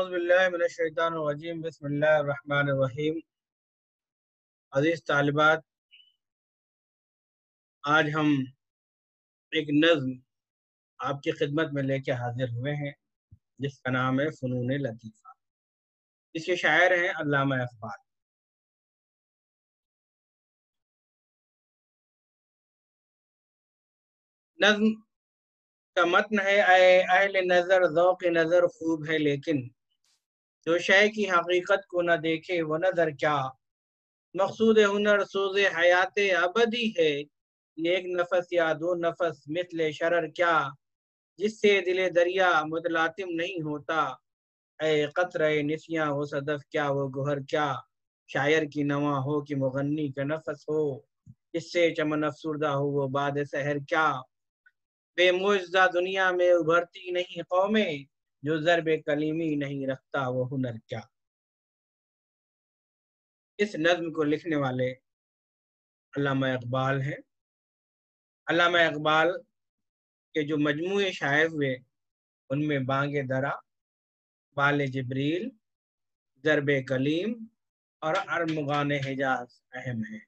اعوذ باللہ من الشیطان الرجیم بسم اللہ الرحمن الرحیم۔ عزیز طالبات، آج ہم ایک نظم آپ کی خدمت میں لے کے حاضر ہوئے ہیں جس کا نام ہے فنون لطیفہ۔ اس کے شاعر ہیں علامہ اقبال۔ نظم کا متن ہے: اے اہل نظر ذوق نظر خوب ہے، لیکن جو شے کی حقیقت کو نہ دیکھے وہ نظر کیا۔ مقصود ہنر سوز حیات ابدی ہے، ایک نفس یا دو نفس مثل شرر کیا۔ جس سے دل دریا متلاطم نہیں ہوتا، اے قطرہ نسیاں وہ صدف کیا وہ گوہر کیا۔ شاعر کی نواں ہو کہ مغنی کا نفس ہو، جس سے چمن افسردہ ہو وہ باد سحر کیا۔ بے معجزہ دنیا میں ابھرتی نہیں قومیں، جو ضرب کلیمی نہیں رکھتا وہ ہنر کیا۔ اس نظم کو لکھنے والے علامہ اقبال ہیں۔ علامہ اقبال کے جو مجموعے شائع ہوئے ان میں بانگ درا، بال جبریل، ضرب کلیم اور ارمغان حجاز اہم ہیں۔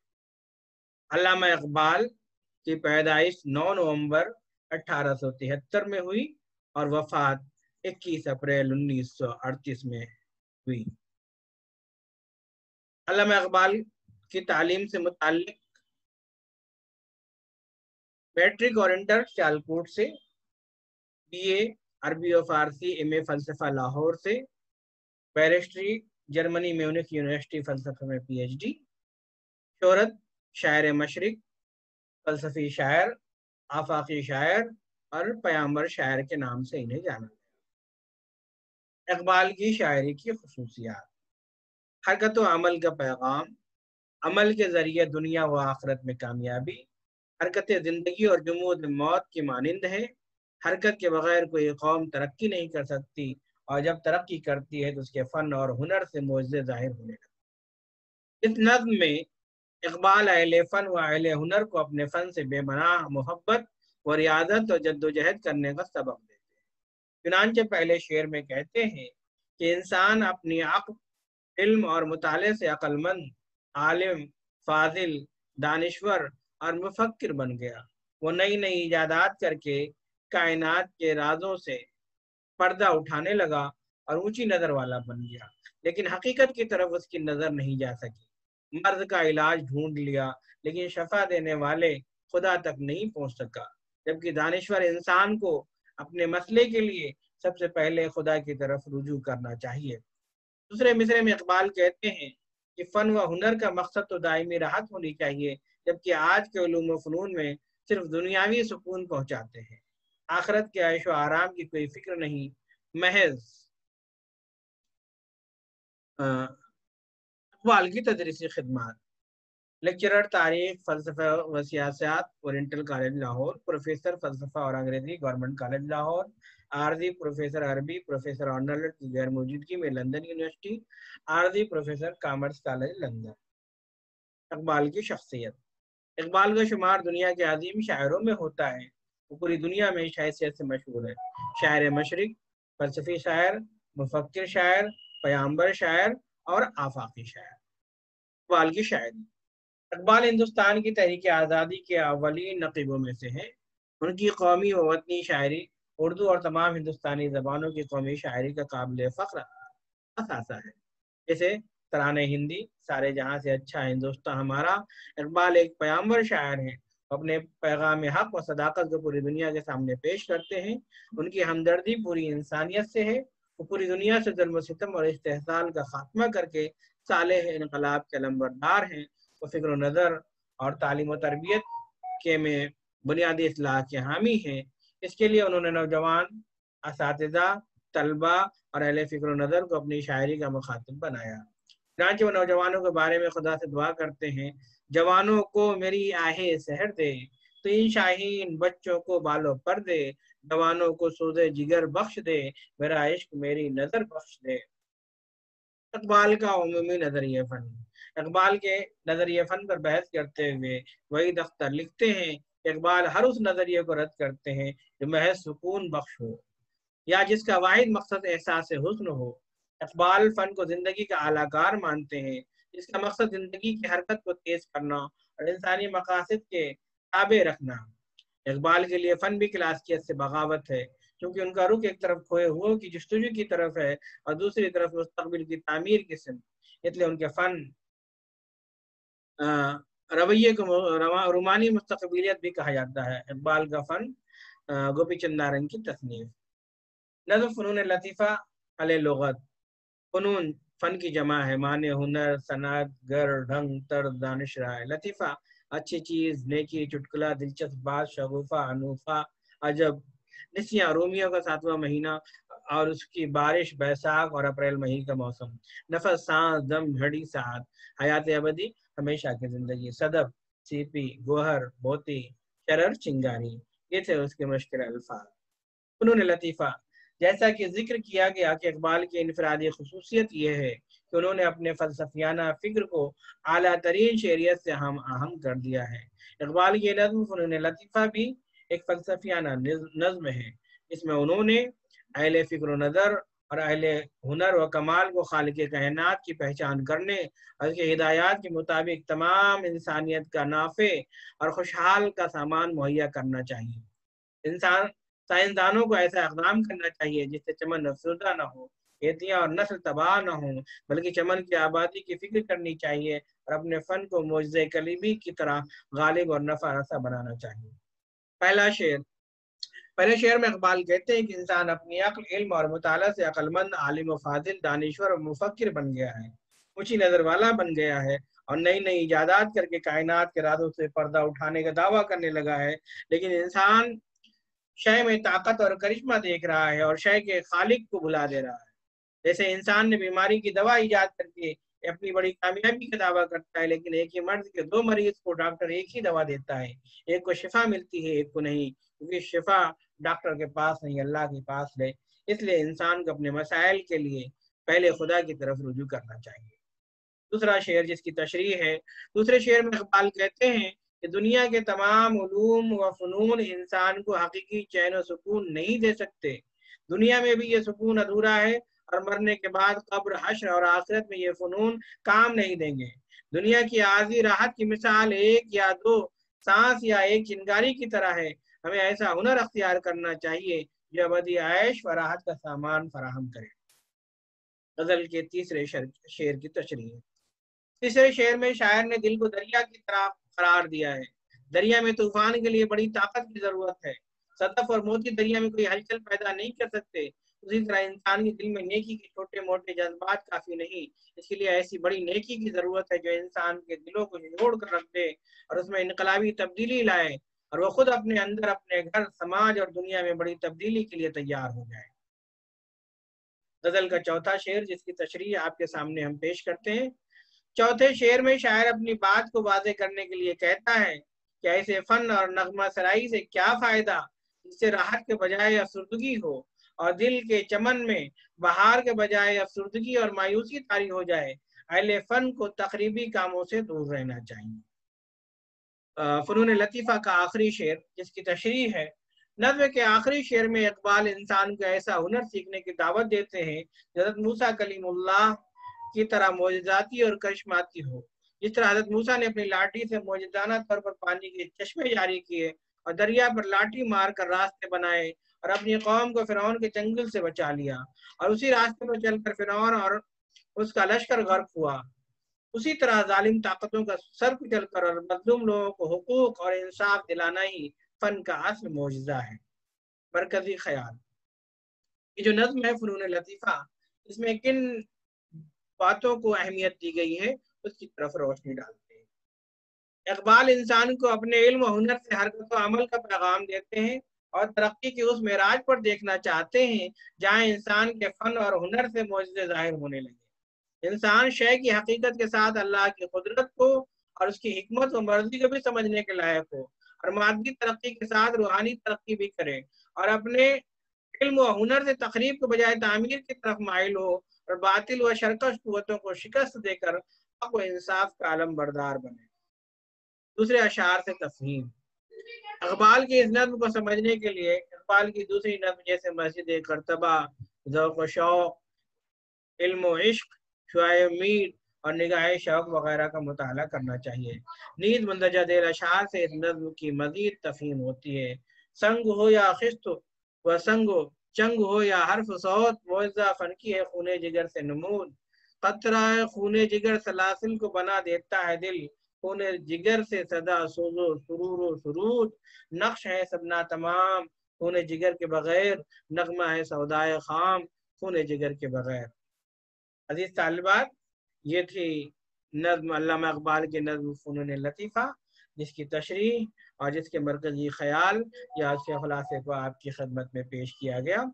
علامہ اقبال کی پیدائش 9 نومبر 1873 میں ہوئی اور وفات 21 اپریل 1938 میں ہوئی۔ علامہ اقبال کی تعلیم سے متعلق میٹرک اور انٹر سیالکوٹ سے، بی اے عربی و فارسی، ایم اے فلسفہ لاہور سے، بیرسٹری جرمنی میونخ یونیورسٹی فلسفہ میں پی ایچ ڈی۔ شہرت شاعر مشرق، فلسفی شاعر، آفاقی شاعر اور پیامبر شاعر کے نام سے انہیں جانا گیا۔ اقبال کی شاعری کی خصوصیات: حرکت و عمل کا پیغام، عمل کے ذریعے دنیا و آخرت میں کامیابی، حرکت زندگی اور جمود موت کی مانند ہے۔ حرکت کے بغیر کوئی قوم ترقی نہیں کر سکتی، اور جب ترقی کرتی ہے تو اس کے فن اور ہنر سے معجزے ظاہر ہونے لگتے۔ اس نظم میں اقبال اہل فن و اہل ہنر کو اپنے فن سے بے پناہ محبت و ریاضت اور جد و جہد کرنے کا سبق دیتے ہیں۔ چنانچہ پہلے شعر میں کہتے ہیں کہ انسان اپنی عقل، علم اور مطالعے سے عقل مند، عالم، فاضل، دانشور اور مفکر بن گیا۔ وہ نئی نئی ایجادات کر کے کائنات کے رازوں سے پردہ اٹھانے لگا اور اونچی نظر والا بن گیا، لیکن حقیقت کی طرف اس کی نظر نہیں جا سکی۔ مرض کا علاج ڈھونڈ لیا، لیکن شفا دینے والے خدا تک نہیں پہنچ سکا، جبکہ دانشور انسان کو اپنے مسئلے کے لیے سب سے پہلے خدا کی طرف رجوع کرنا چاہیے۔ دوسرے مصرے میں اقبال کہتے ہیں کہ فن و ہنر کا مقصد تو دائمی راحت ہونی چاہیے، جبکہ آج کے علوم و فنون میں صرف دنیاوی سکون پہنچاتے ہیں، آخرت کے عیش و آرام کی کوئی فکر نہیں، محض اقبال کی تدریسی خدمات: لیکچرر تاریخ، فلسفہ و سیاست، اورینٹل کالج لاہور، پروفیسر فلسفہ اور انگریزی گورنمنٹ کالج لاہور، عارضی پروفیسر عربی، پروفیسر آنرل کی غیر موجودگی میں لندن یونیورسٹی، عارضی professor commerce college London. Iqbal کی شخصیت: اقبال کا شمار دنیا کے عظیم شاعروں میں ہوتا ہے۔ وہ پوری دنیا میں اس حیثیت سے مشہور ہے: شاعر مشرق، فلسفی شاعر، مفکر شاعر، پیامبر شاعر اور آفاقی شاعر۔ اقبال کی شاعری: اقبال ہندوستان کی تحریک آزادی کے اولین نقیبوں میں سے ہیں۔ ان کی قومی و وطنی شاعری اردو اور تمام ہندوستانی زبانوں کی قومی شاعری کا قابل فخر اثاثہ ہے۔ جیسے ترانے ہندی، سارے جہاں سے اچھا ہندوستان ہمارا۔ اقبال ایک پیامبر شاعر ہیں، اپنے پیغام حق و صداقت کو پوری دنیا کے سامنے پیش کرتے ہیں۔ ان کی ہمدردی پوری انسانیت سے ہے۔ وہ پوری دنیا سے ظلم و ستم اور استحصال کا خاتمہ کر کے صالح انقلاب کے علمبردار ہیں۔ وہ فکر و نظر اور تعلیم و تربیت کے میں بنیادی اصلاح کے حامی ہیں۔ اس کے لیے انہوں نے نوجوان، اساتذہ، طلبہ اور اہل فکر و نظر کو اپنی شاعری کا مخاطب بنایا۔ چنانچہ وہ نوجوانوں کے بارے میں خدا سے دعا کرتے ہیں: جوانوں کو میری آہیں سحر دے، تو ان شاہین بچوں کو بالوں پر دے۔ جوانوں کو سوزے جگر بخش دے، میرا عشق میری نظر بخش دے۔ اقبال کا عمومی نظریہ فن: اقبال کے نظریہ فن پر بحث کرتے ہوئے وحید اختر لکھتے ہیں کہ اقبال ہر اس نظریے کو رد کرتے ہیں جو محض سکون بخش ہو، یا جس کا واحد مقصد احساس حسن ہو۔ اقبال فن کو زندگی کا اعلیٰ کار مانتے ہیں، جس کا مقصد زندگی کی حرکت کو تیز کرنا اور انسانی مقاصد کے تابع رکھنا۔ اقبال کے لیے فن بھی کلاسیکیت سے بغاوت ہے، کیونکہ ان کا رخ ایک طرف کھوئے ہوئے کی جستجو کی طرف ہے اور دوسری طرف مستقبل کی تعمیر کی سمت۔ اس لیے ان کے فن رویے کو رومانی مستقبلیت بھی کہا جاتا ہے۔ اقبال کا فن گوپی چند نارنگ کی تصنیف۔ نظم فنون لطیفہ علیہ لغت۔ فنون فن کی جمع ہے، معنی ہنر، صنعت، گر، ڈھنگ، طرز، دانش رائے۔ لطیفہ اچھی چیز، نیکی، چٹکلا، دلچسپ بات، شگوفہ، انوفا، عجب۔ نسیاں رومیوں کا 7واں مہینہ اور اس کی بارش بیساکھ اور اپریل مئی کا موسم۔ نفس، سانس، دم، گھڑی، ساعت۔ حیات ابدی ہمیشہ کی زندگی۔ صدف، سیپی، گوہر، موتی، شرر، چنگاری۔ یہ تھے اس کے مشکل الفاظ۔ فنون لطیفہ، جیسا کہ ذکر کیا گیا کہ اقبال کی انفرادی خصوصیت یہ ہے کہ انہوں نے اپنے فلسفیانہ فکر کو اعلیٰ ترین شعریت سے ہم آہنگ کر دیا ہے۔ اقبال کی نظم فنون لطیفہ بھی ایک فلسفیانہ نظم ہے، اس میں انہوں نے اہل فکر و نظر اور اہل ہنر و کمال کو خالق کائنات کی پہچان کرنے اور اس کے ہدایات کے مطابق تمام انسانیت کا نافع اور خوشحال کا سامان مہیا کرنا چاہیے۔ سائنسدانوں کو ایسا اقدام کرنا چاہیے جس سے چمن افسردہ نہ ہو، کھیتیاں اور نسل تباہ نہ ہوں، بلکہ چمن کی آبادی کی فکر کرنی چاہیے اور اپنے فن کو معجزہ کلیمی کی طرح غالب اور نفع رسا بنانا چاہیے۔ پہلے شعر میں اقبال کہتے ہیں کہ انسان اپنی عقل، علم اور مطالعہ سے عقل مند، عالم و فاضل، دانشور اور مفکر بن گیا ہے، اونچی نظر والا بن گیا ہے اور نئی نئی ایجادات کر کے کائنات کے رازوں سے پردہ اٹھانے کا دعویٰ کرنے لگا ہے۔ لیکن انسان شے میں طاقت اور کرشمہ دیکھ رہا ہے اور شے کے خالق کو بھلا دے رہا ہے۔ جیسے انسان نے بیماری کی دوا ایجاد کر کے اپنی بڑی کامیابی کا دعویٰ کرتا ہے، لیکن ایک ہی مرض کے 2 مریض کو ڈاکٹر ایک ہی دوا دیتا ہے، ایک کو شفا ملتی ہے ایک کو نہیں، کیونکہ شفا ڈاکٹر کے پاس نہیں، اللہ کے پاس ہے۔ اس لیے انسان کو اپنے مسائل کے لیے پہلے خدا کی طرف رجوع کرنا چاہیے۔ دوسرا شعر جس کی تشریح ہے، دوسرے شعر میں اقبال کہتے ہیں کہ دنیا کے تمام علوم و فنون انسان کو حقیقی چین و سکون نہیں دے سکتے۔ دنیا میں بھی یہ سکون ادھورا ہے اور مرنے کے بعد قبر، حشر اور آخرت میں یہ فنون کام نہیں دیں گے۔ دنیا کی عارضی راحت کی مثال 1 یا 2 سانس یا ایک چنگاری کی طرح ہے۔ ہمیں ایسا ہنر اختیار کرنا چاہیے جو ابدی عیش و راحت کا سامان فراہم کرے۔ غزل کے تیسرے شعر کی تشریح۔ تیسرے شعر میں شاعر نے دل کو دریا کی طرح قرار دیا ہے۔ دریا میں طوفان کے لیے بڑی طاقت کی ضرورت ہے۔ صدف اور موتی دریا میں کوئی ہلچل پیدا نہیں کر سکتے، اسی طرح انسان کے دل میں نیکی کے چھوٹے موٹے جذبات کافی نہیں، اس کے لیے ایسی بڑی نیکی کی ضرورت ہے جو انسان کے دلوں کو جوڑ کر رکھ دے اور اس میں انقلابی تبدیلی لائے اور وہ خود اپنے اندر، اپنے گھر، سماج اور دنیا میں بڑی تبدیلی کے لیے تیار ہو جائے۔ غزل کا چوتھا شعر جس کی تشریح آپ کے سامنے ہم پیش کرتے ہیں۔ چوتھے شعر میں شاعر اپنی بات کو واضح کرنے کے لیے کہتا ہے کہ ایسے فن اور نغمہ سرائی سے کیا فائدہ جس سے راحت کے بجائے افسردگی ہو اور دل کے چمن میں بہار کے بجائے افسردگی اور مایوسی طاری ہو جائے۔ اہل فن کو تقریبی کاموں سے دور رہنا چاہیے۔ فنون لطیفہ کا آخری شعر جس کی تشریح ہے۔ نظم کے آخری شعر میں اقبال انسان کو ایسا ہنر سیکھنے کی دعوت دیتے ہیں حضرت موسیٰ کلیم اللہ کی طرح معجزاتی اور کرشماتی ہو۔ جس طرح حضرت موسیٰ نے اپنی لاٹھی سے معجزانہ طور پر پانی کے چشمے جاری کیے اور دریا پر لاٹھی مار کر راستے بنائے اور اپنی قوم کو فرعون کے چنگل سے بچا لیا، اور اسی راستے پر چل کر فرعون اور اس کا لشکر غرق ہوا، اسی طرح ظالم طاقتوں کا سر کچل کر اور مظلوم لوگوں کو حقوق اور انصاف دلانا ہی فن کا اصل معجزہ ہے۔ مرکزی خیال۔ یہ جو نظم ہے فنون لطیفہ، اس میں کن باتوں کو اہمیت دی گئی ہے اس کی طرف روشنی ڈالتے ہیں۔ اقبال انسان کو اپنے علم و ہنر سے حرکت و عمل کا پیغام دیتے ہیں اور ترقی کی اس معراج پر دیکھنا چاہتے ہیں جہاں انسان کے فن اور ہنر سے معجزے ظاہر ہونے لگے۔ انسان شے کی حقیقت کے ساتھ اللہ کی قدرت کو اور اس کی حکمت و مرضی کو بھی سمجھنے کے لائق ہو اور مادی ترقی کے ساتھ روحانی ترقی بھی کرے اور اپنے علم و ہنر سے تخریب کے بجائے تعمیر کی طرف مائل ہو اور باطل و شرکش قوتوں کو شکست دے کر حق و انصاف کا علم بردار بنے۔ دوسرے اشعار سے تفہیم۔ اقبال کی اس نظم کو سمجھنے کے لیے اقبال کی دوسری نظم جیسے مسجد کرتبہ، ذوق و شوق، علم و عشق، شعائع امید اور نگاہ شوق وغیرہ کا مطالعہ کرنا چاہیے۔ نیز مندرجہ ذیل اشعار سے اس نظم کی مزید تفہیم ہوتی ہے۔ سنگ ہو یا خست و سنگ ہو، چنگ ہو یا حرف صوت، معجزہ فن کی ہے خون جگر سے نمود۔ قطرہ خون جگر سلاسل کو بنا دیتا ہے دل، خون جگر سے صدا سوز و سرور و سرود۔ نقش ہے سبنا تمام خون جگر کے بغیر، نغمہ ہے سودائے خام خون جگر کے بغیر۔ عزیز طالبات، یہ تھی نظم علامہ اقبال کے نظم فنون لطیفہ، جس کی تشریح اور جس کے مرکزی خیال یا اس کے خلاصے کو آپ کی خدمت میں پیش کیا گیا۔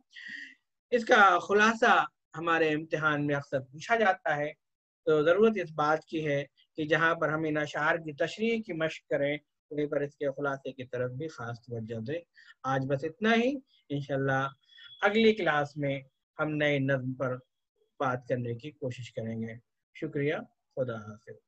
اس کا خلاصہ ہمارے امتحان میں اکثر پوچھا جاتا ہے، تو ضرورت اس بات کی ہے کہ جہاں پر ہم ان اشعار کی تشریح کی مشق کریں وہیں پر اس کے خلاصے کی طرف بھی خاص توجہ دیں۔ آج بس اتنا ہی، انشاءاللہ اگلی کلاس میں ہم نئے نظم پر بات کرنے کی کوشش کریں گے۔ شکریہ، خدا حافظ۔